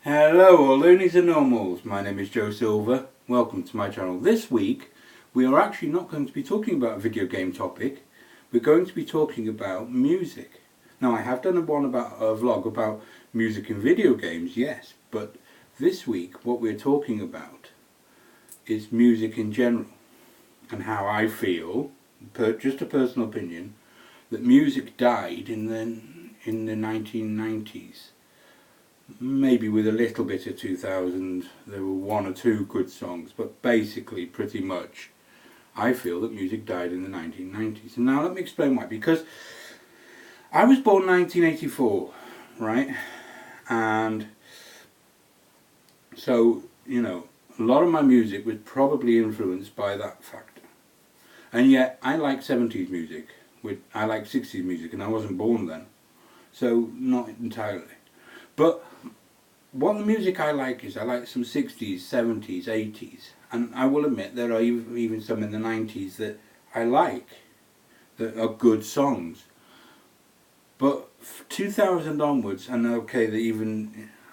Hello all loonies and normals, my name is Joe Silver, welcome to my channel. This week we are actually not going to be talking about a video game topic, we're going to be talking about music. Now I have done a vlog about music in video games, yes, but this week what we're talking about is music in general and how I feel, just a personal opinion, that music died in the 1990s. Maybe with a little bit of 2000, there were one or two good songs, but basically pretty much I feel that music died in the 1990s. And now let me explain why. Because I was born 1984, right? And so, you know, a lot of my music was probably influenced by that factor. And yet I like 70s music, I like 60s music, and I wasn't born then. So not entirely. But what the music I like is, I like some 60s, 70s, 80s, and I will admit there are even some in the 90s that I like, that are good songs. But 2000 onwards, and okay,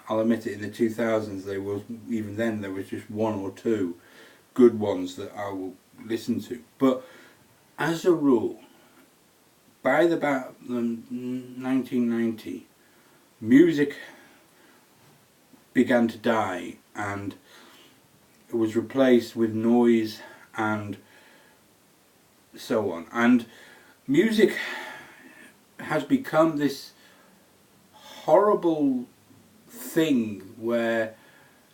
I'll admit it, in the 2000s there was just one or two good ones that I will listen to. But as a rule, by about 1990, music began to die and it was replaced with noise and so on. And music has become this horrible thing where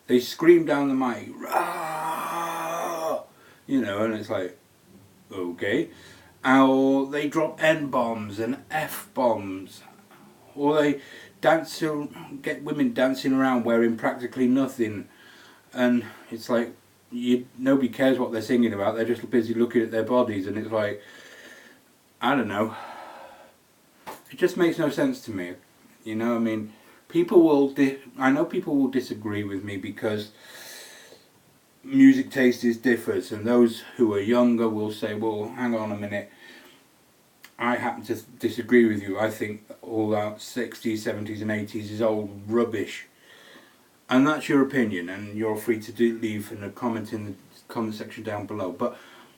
they scream down the mic, "Rah!" You know, and it's like, okay. Or they drop N-bombs and F-bombs, or they get women dancing around wearing practically nothing, and it's like nobody cares what they're singing about, they're just busy looking at their bodies, and it's like, I don't know, it just makes no sense to me, you know. I mean, I know people will disagree with me because music taste is differs, and those who are younger will say, well, hang on a minute, I happen to disagree with you. I think all that 60s, 70s and 80s is old rubbish. And that's your opinion, and you're free to leave a comment in the comment section down below. But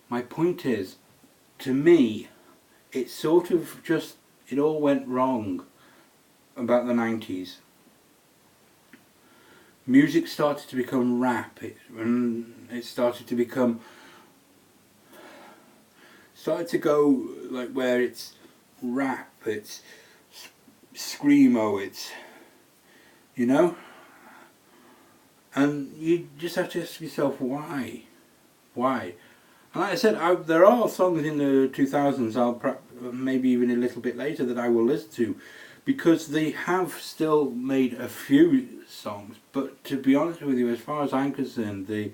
my point is, to me, it sort of it all went wrong about the 90s. Music started to become rap, and it started to go like where it's rap, it's screamo, it's, you know, and you just have to ask yourself why. And like I said, there are songs in the 2000s, maybe even a little bit later, that I will listen to, because they have still made a few songs. But to be honest with you, as far as I'm concerned, the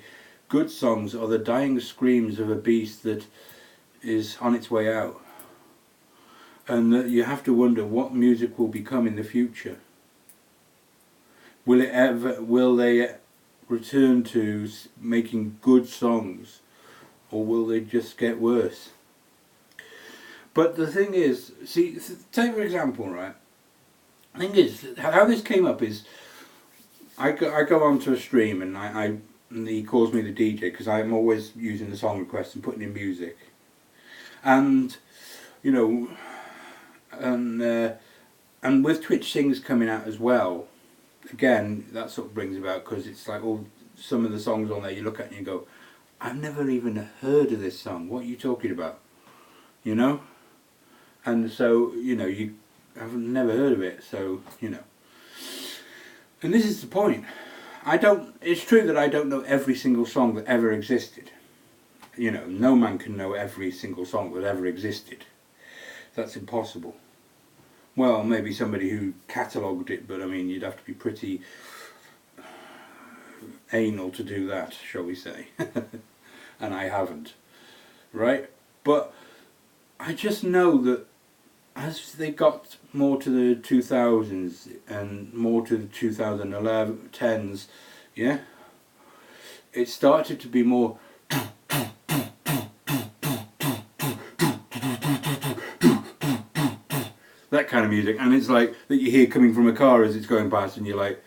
good songs are the dying screams of a beast that is on its way out, and that you have to wonder what music will become in the future. Will they return to making good songs, or will they just get worse? But the thing is, see, take for example, right, the thing is, how this came up is, I go onto a stream, and he calls me the DJ, because I'm always using the song requests and putting in music. And, you know, and with Twitch Sings coming out as well, again, that sort of brings about, because it's like some of the songs on there you look at and you go, I've never even heard of this song, what are you talking about? You know? And so, you know, I've never heard of it, so, you know. And this is the point. It's true that I don't know every single song that ever existed. You know, no man can know every single song that ever existed. That's impossible. Well, maybe somebody who catalogued it, but I mean, you'd have to be pretty anal to do that, shall we say. And I haven't. Right? But I just know that as they got more to the 2000s and more to the 2010s, yeah, it started to be more that kind of music, and it's like that you hear coming from a car as it's going past, and you're like,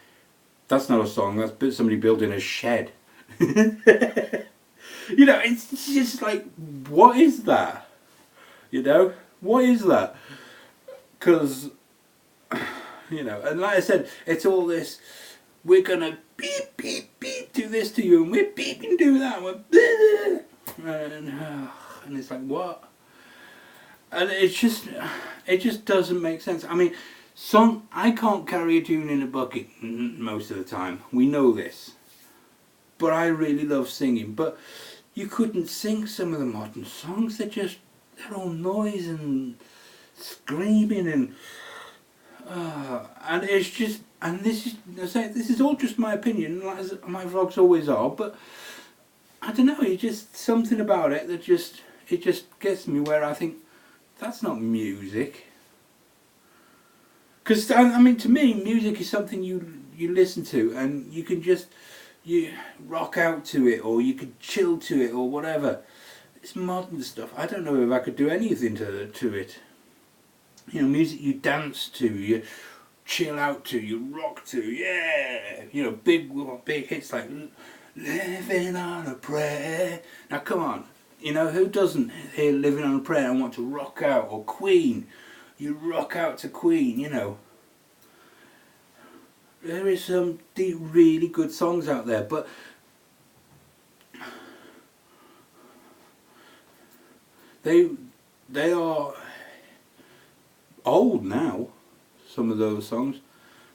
That's not a song. That's somebody building a shed. You know, it's just like, what is that? You know, what is that? Because, you know, and like I said, it's all this, we're gonna beep, beep, beep, do this to you, and we're beeping, do that, and it's like, what? And it just doesn't make sense. I mean, I can't carry a tune in a bucket most of the time. We know this. But I really love singing. But you couldn't sing some of the modern songs. They're all noise and screaming and it's just, and this is all just my opinion, as my vlogs always are. But I don't know. It's just something about it that it just gets me where I think that's not music. Because I mean, to me, music is something you listen to and you can just rock out to it, or you could chill to it, or whatever. It's modern stuff. I don't know if I could do anything to it. You know, music you dance to, you chill out to, you rock to. Yeah, you know, big hits like "Living on a Prayer." Now, come on, you know, who doesn't hear "Living on a Prayer" and want to rock out? Or Queen, you rock out to Queen. You know, there is some really good songs out there, but they are old now, some of those songs.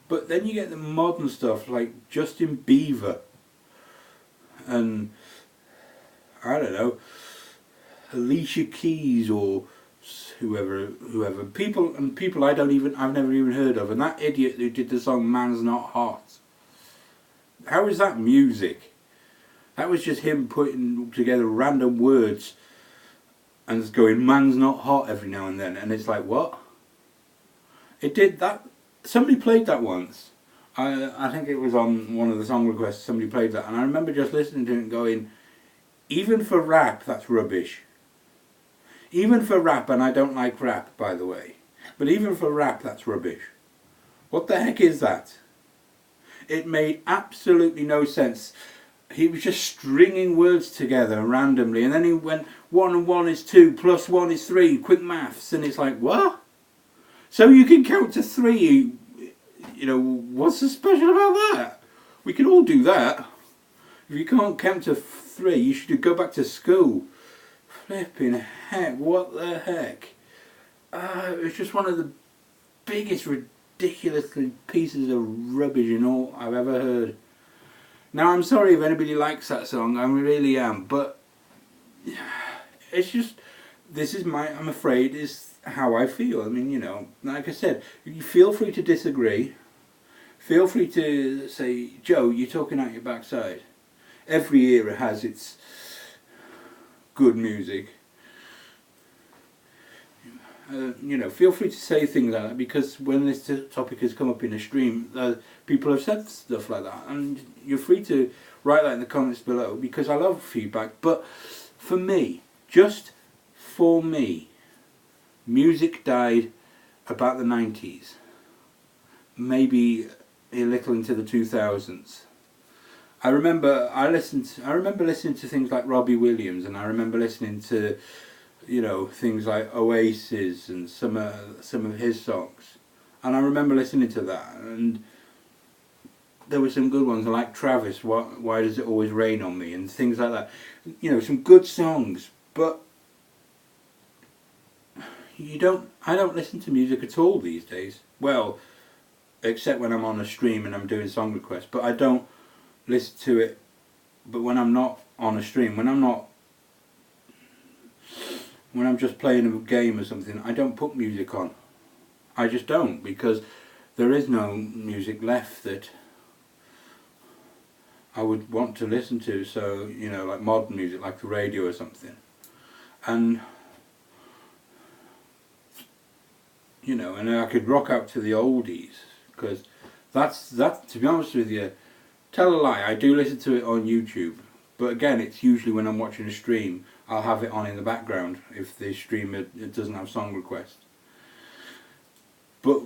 But then you get the modern stuff like Justin Bieber and, I don't know, Alicia Keys, or whoever people I've never even heard of, and that idiot who did the song "Man's Not Hot." How is that music? That was just him putting together random words and just going "man's not hot" every now and then, and it's like, what? It did that. Somebody played that once. I think it was on one of the song requests. Somebody played that, and I remember just listening to it and going, even for rap, that's rubbish. Even for rap, and I don't like rap, by the way, but even for rap, that's rubbish. What the heck is that? It made absolutely no sense. He was just stringing words together randomly, and then he went, 1 and 1 is 2, plus 1 is 3, quick maths, and it's like, what? So you can count to 3, you know, what's so special about that? We can all do that. If you can't count to 3, you should go back to school. Flipping heck, what the heck? It's just one of the biggest ridiculously pieces of rubbish in all I've ever heard. Now, I'm sorry if anybody likes that song, I really am, but it's just, I'm afraid, is how I feel. I mean, you know, like I said, you feel free to disagree. Feel free to say, Joe, you're talking out your backside. Every era has its good music. You know, feel free to say things like that, because when this topic has come up in a stream, people have said stuff like that, and you're free to write that in the comments below, because I love feedback. But for me, just for me, music died about the 90s, maybe a little into the 2000s. I remember listening to things like Robbie Williams, and I remember listening to, you know, things like Oasis and some of his songs, and I remember listening to that, and there were some good ones like Travis, Why Does It Always Rain on Me, and things like that. You know, some good songs, but I don't listen to music at all these days. Well, except when I'm on a stream and I'm doing song requests, but I don't listen to it. But when I'm not on a stream, when I'm just playing a game or something, I don't put music on. I just don't, because there is no music left that I would want to listen to. So, you know, like modern music, like the radio or something. And, you know, and I could rock out to the oldies, because that's, to be honest with you, tell a lie, I do listen to it on YouTube. But again, it's usually when I'm watching a stream, I'll have it on in the background if the streamer it doesn't have song requests. But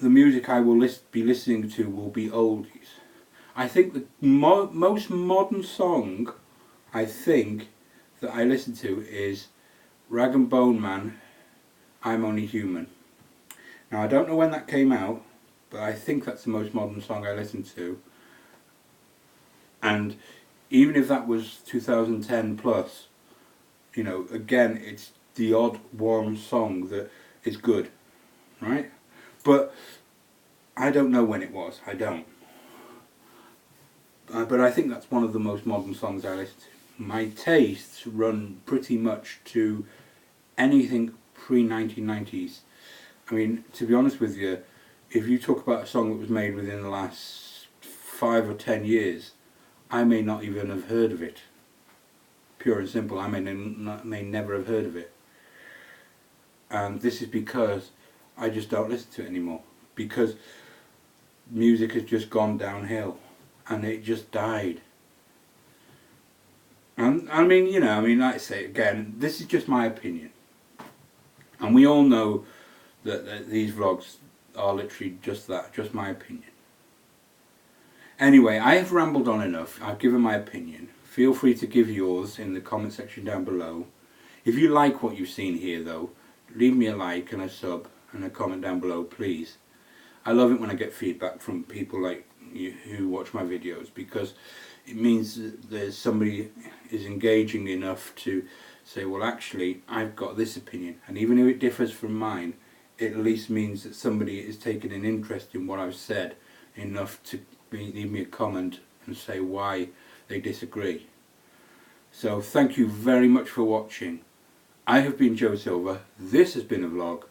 the music I will be listening to will be oldies. I think the most modern song I think that I listen to is Rag and Bone Man, I'm Only Human. Now I don't know when that came out, but I think that's the most modern song I listen to. And even if that was 2010 plus, you know, again, it's the odd one song that is good, right? But I don't know when it was, I don't. But I think that's one of the most modern songs I listen to. My tastes run pretty much to anything pre-1990s. I mean, to be honest with you, if you talk about a song that was made within the last 5 or 10 years, I may not even have heard of it. Pure and simple, I may never have heard of it. And this is because I just don't listen to it anymore. Because music has just gone downhill. And it just died. And I mean, you know, like I say again, this is just my opinion. And we all know that these vlogs are literally just that, just my opinion. Anyway, I have rambled on enough. I've given my opinion. Feel free to give yours in the comment section down below. If you like what you've seen here though, leave me a like and a sub and a comment down below, please. I love it when I get feedback from people like you who watch my videos, because it means that there's somebody is engaging enough to say, well actually I've got this opinion, and even if it differs from mine, it at least means that somebody is taking an interest in what I've said enough to leave me a comment and say why they disagree. So thank you very much for watching. I have been Joe Silver, this has been a vlog,